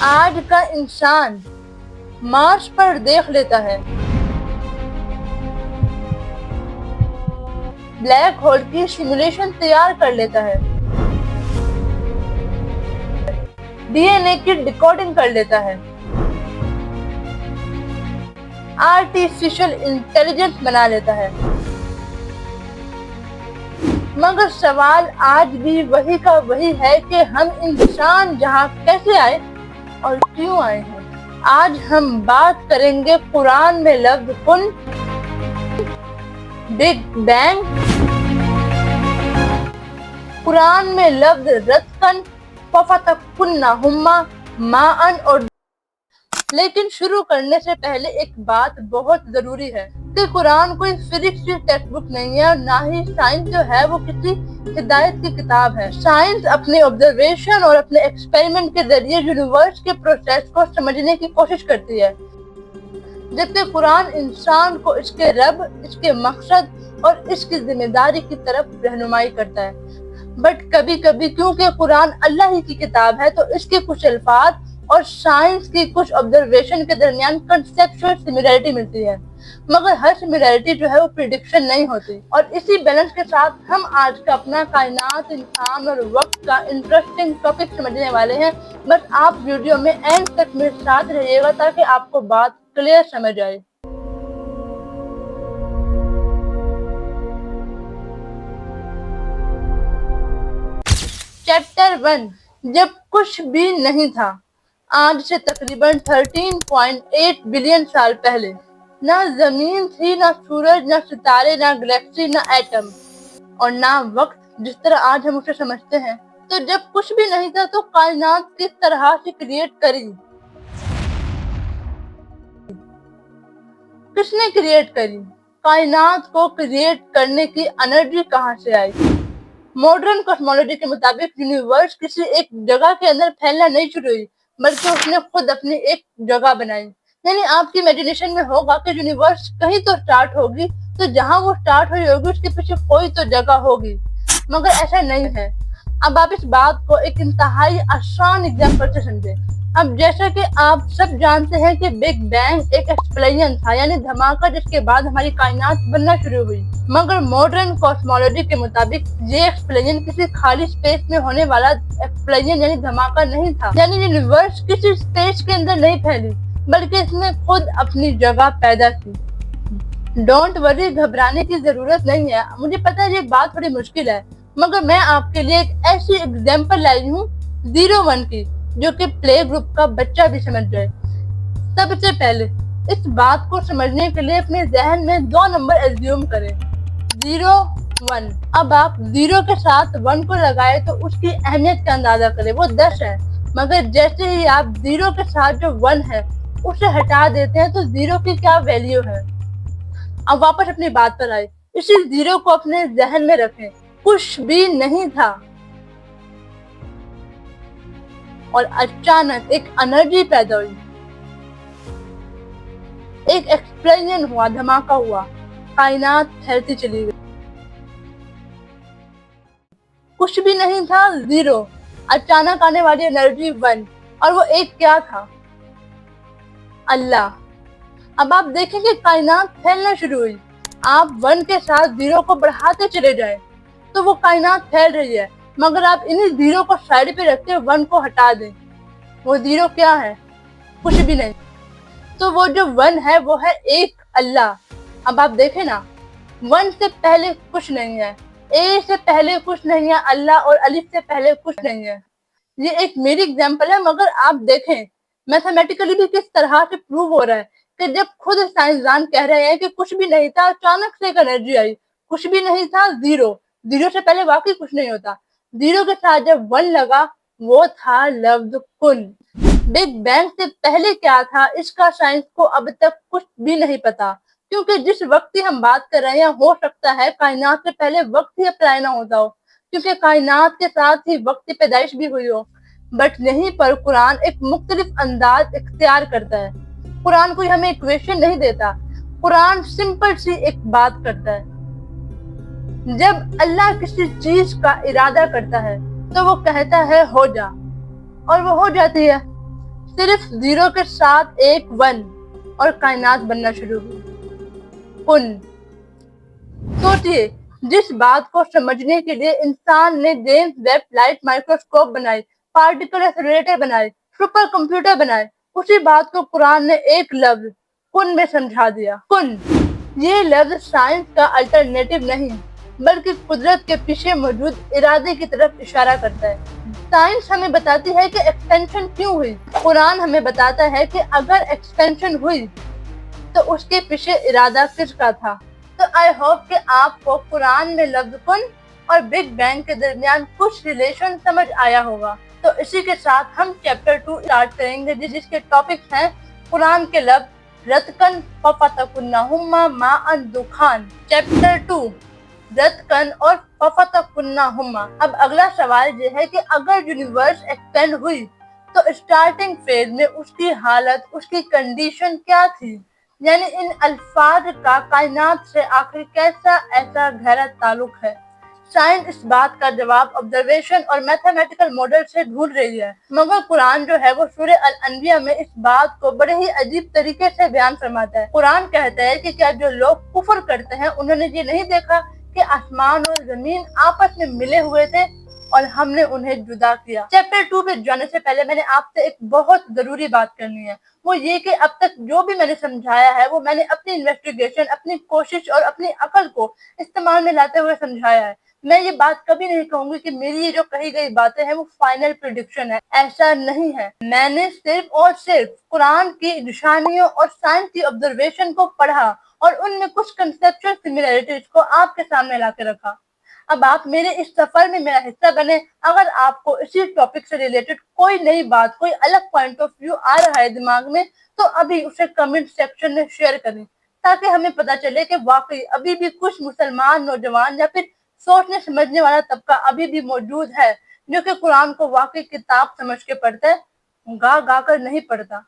آج کا انسان مارس پر دیکھ لیتا ہے، بلیک ہول کی سیمولیشن تیار کر لیتا ہے، ڈی این اے کی ڈیکوڈنگ کر لیتا ہے، آرٹیفیشل انٹیلیجنس بنا لیتا ہے، مگر سوال آج بھی وہی کا وہی ہے کہ ہم انسان جہاں کیسے آئے اور کیوں آئے ہیں۔ آج ہم بات کریں گے قرآن میں لفظ کن، بگ بینگ، قرآن میں لفظ رتقن، ففتقنہما ماءً اور لیکن شروع کرنے سے پہلے ایک بات بہت ضروری ہے کہ قرآن کوئی فزکس کی ٹیکسٹ بک نہیں ہے، اور نہ ہی سائنس جو ہے وہ کسی ہدایت کی کتاب ہے۔ سائنس اپنے آبزرویشن اور اپنے ایکسپیریمنٹ کے ذریعے یونیورس کے پروسیس کو سمجھنے کی کوشش کرتی ہے، جبکہ قرآن انسان کو اس کے رب، اس کے مقصد اور اس کی ذمہ داری کی طرف رہنمائی کرتا ہے۔ بٹ کبھی کبھی کیونکہ قرآن اللہ ہی کی کتاب ہے تو اس کے کچھ الفاظ اور سائنس کی کچھ آبزرویشن کے درمیان کنسیپچول سملیرٹی ملتی ہے، مگر ہر سملیرٹی جو ہے وہ پریڈکشن نہیں ہوتی۔ اور اسی بیلنس کے ساتھ ہم آج کا اپنا کائنات، انسان اور وقت کا انٹرسٹنگ ٹاپک سمجھنے والے ہیں۔ بس آپ ویڈیو میں اینڈ تک میرے ساتھ رہیے گا تاکہ آپ کو بات کلیئر سمجھ آئے۔ چیپٹر 1، جب کچھ بھی نہیں تھا۔ آج سے تقریباً 13.8 بلین سال پہلے نہ زمین تھی، نہ سورج، نہ ستارے، نہ گلیکسی، نہ ایٹم، اور نہ وقت جس طرح آج ہم اسے سمجھتے ہیں۔ تو جب کچھ بھی نہیں تھا تو کائنات کس طرح سے کریٹ کری؟ کس نے کریٹ کری؟ کائنات کو کریٹ کرنے کی انرجی کہاں سے آئی؟ ماڈرن کاسمولوجی کے مطابق یونیورس کسی ایک جگہ کے اندر پھیلنا نہیں شروع ہوئی، بلکہ اس نے خود اپنی ایک جگہ بنائی۔ یعنی آپ کی امیجنیشن میں ہوگا کہ یونیورس کہیں تو سٹارٹ ہوگی، تو جہاں وہ سٹارٹ ہوئی ہوگی اس کے پیچھے کوئی تو جگہ ہوگی، مگر ایسا نہیں ہے۔ اب آپ اس بات کو ایک انتہائی آسان ایگزامپل سے سمجھیں۔ اب جیسا کہ آپ سب جانتے ہیں کہ بگ بینگ ایک ایکسپلوژن تھا، یعنی دھماکہ، جس کے بعد ہماری کائنات بننا شروع ہوئی۔ مگر ماڈرن کاسمولوجی کے مطابق یہ ایکسپلوژن کسی خالی اسپیس میں ہونے والا ایکسپلوژن یعنی دھماکہ نہیں تھا۔ یعنی یونیورس کسی اسپیس کے اندر نہیں پھیلی، بلکہ اس نے خود اپنی جگہ پیدا کی۔ ڈونٹ وری، گھبرانے کی ضرورت نہیں ہے۔ مجھے پتا ہے یہ بات تھوڑی مشکل ہے، مگر میں آپ کے لیے ایک ایسی ایگزامپل لائی ہوں 0-1 کی، جو کہ پلے گروپ کا بچہ بھی سمجھ جائے۔ سب سے پہلے اس بات کو سمجھنے کے لیے اپنے ذہن میں 2 نمبر ایزیوم کریں، 0-1۔ اب آپ 0 کے ساتھ 1 کو لگائے تو اس کی اہمیت کا اندازہ کریں، وہ 10 ہے۔ مگر جیسے ہی آپ 0 کے ساتھ جو 1 ہے اسے ہٹا دیتے ہیں تو 0 کی کیا ویلیو ہے؟ اب واپس اپنی بات پر آئے، اسی 0 کو اپنے ذہن میں رکھیں، کچھ بھی نہیں تھا، اور اچانک ایک انرجی پیدا ہوئی، ایک ایکسپلوژن ہوا، دھماکہ ہوا، کائنات پھیلتی چلی گئی۔ کچھ بھی نہیں تھا، 0، اچانک آنے والی انرجی 1، اور وہ ایک کیا تھا؟ اللہ۔ اب آپ دیکھیں کہ کائنات پھیلنا شروع ہوئی۔ آپ 1 کے ساتھ 0 کو بڑھاتے چلے جائیں تو وہ کائنات پھیل رہی ہے، مگر آپ انہیں 0 کو سائڈ پہ رکھ کے 1 کو ہٹا دیں، وہ 0 کیا ہے؟ کچھ بھی نہیں۔ تو وہ جو 1 ہے وہ ہے ایک اللہ۔ اب آپ دیکھیں نا، 1 سے پہلے کچھ نہیں ہے، اے سے پہلے کچھ نہیں ہے اللہ، اور الف سے پہلے کچھ نہیں ہے۔ یہ ایک میری ایگزامپل ہے، مگر آپ دیکھیں میتھمیٹیکلی بھی کس طرح سے پروو ہو رہا ہے کہ جب خود سائنسدان کہہ رہے ہیں کہ کچھ بھی نہیں تھا، اچانک سے ایک انرجی آئی، کچھ بھی نہیں تھا، 0 سے پہلے واقعی کچھ نہیں ہوتا۔ 0 کے ساتھ جب 1 لگا وہ تھا لفظ کن۔ بگ بینگ سے پہلے کیا تھا اس کا سائنس کو اب تک کچھ بھی نہیں پتا، کیونکہ جس وقت کی ہم بات کر رہے ہیں ہو سکتا ہے کائنات سے پہلے وقت ہی اپلائی نہ ہوتا ہو، کیونکہ کائنات کے ساتھ ہی وقت کی پیدائش بھی ہوئی ہو۔ بٹ یہیں پر قرآن ایک مختلف انداز اختیار کرتا ہے۔ قرآن کوئی ہمیں ایکویشن نہیں دیتا، قرآن سمپل سی ایک بات کرتا ہے۔ جب اللہ کسی چیز کا ارادہ کرتا ہے تو وہ کہتا ہے ہو جا، اور وہ ہو جاتی ہے۔ صرف 0 کے ساتھ ایک 1 اور کائنات بننا شروع ہوئی. کن. سوچئے جس بات کو سمجھنے کے لیے انسان نے جیمز ویب لائٹ مائکروسکوپ بنائی، پارٹیکل ایکسلریٹر بنائے، سپر کمپیوٹر بنائے، اسی بات کو قرآن نے ایک لفظ کن میں سمجھا دیا. کن. یہ لفظ سائنس کا الٹرنیٹو نہیں بلکہ قدرت کے پیچھے موجود ارادے کی طرف اشارہ کرتا ہے. سائنس ہمیں بتاتی ہے کہ ایکسپینشن کیوں ہوئی، قرآن ہمیں بتاتا ہے کہ اگر ایکسپینشن ہوئی تو اس کے پیچھے ارادہ کس کا تھا. تو آئی ہوپ کہ آپ کو قرآن میں لفظ کن اور بگ بینگ کے درمیان کچھ ریلیشن سمجھ آیا ہوگا. تو اسی کے ساتھ ہم چیپٹر 2 اسٹارٹ کریں گے جس کے ٹاپکس ہیں قرآن کے لفظ رتقن ففتقنہما ماء دخان. چیپٹر 2 رتقن اور ففتقنہما. اب اگلا سوال یہ ہے کہ اگر یونیورس ایکسپینڈ ہوئی تو اسٹارٹنگ فیز میں اس کی حالت، اس کی کنڈیشن کیا تھی؟ یعنی ان الفاظ کا کائنات سے آخر کیسا ایسا گہرا تعلق ہے؟ سائنس اس بات کا جواب آبزرویشن اور میتھمیٹیکل ماڈل سے ڈھونڈ رہی ہے، مگر قرآن جو ہے وہ سورہ الانبیاء میں اس بات کو بڑے ہی عجیب طریقے سے بیان فرماتا ہے. قرآن کہتا ہے کہ کیا جو لوگ کفر کرتے ہیں انہوں نے یہ نہیں دیکھا کہ آسمان اور زمین آپس میں ملے ہوئے تھے اور ہم نے انہیں جدا کیا. چیپٹر 2 پہ جانے سے پہلے میں نے آپ سے ایک بہت ضروری بات کرنی ہے، وہ یہ کہ اب تک جو بھی میں نے سمجھایا ہے وہ میں نے اپنی انویسٹیگیشن، اپنی کوشش اور اپنی عقل کو استعمال میں لاتے ہوئے سمجھایا ہے. میں یہ بات کبھی نہیں کہوں گی کہ میری یہ جو کہی گئی باتیں ہیں وہ فائنل پریڈکشن ہے، ایسا نہیں ہے. میں نے صرف اور صرف قرآن کی نشانیوں اور سائنس کی آبزرویشن کو پڑھا اور ان میں کچھ کنسیپچل سملیرٹیز کو آپ کے سامنے لا کے رکھا. اب آپ میرے اس سفر میں میرا حصہ بنے. اگر آپ کو اسی ٹاپک سے ریلیٹڈ کوئی نئی بات، کوئی الگ پوائنٹ آف ویو آ رہا ہے دماغ میں تو ابھی اسے کمنٹ سیکشن میں شیئر کریں تاکہ ہمیں پتہ چلے کہ واقعی ابھی بھی کچھ مسلمان نوجوان یا پھر سوچنے سمجھنے والا طبقہ ابھی بھی موجود ہے جو کہ قرآن کو واقعی کتاب سمجھ کے پڑھتا ہے، گا گا کر نہیں پڑھتا.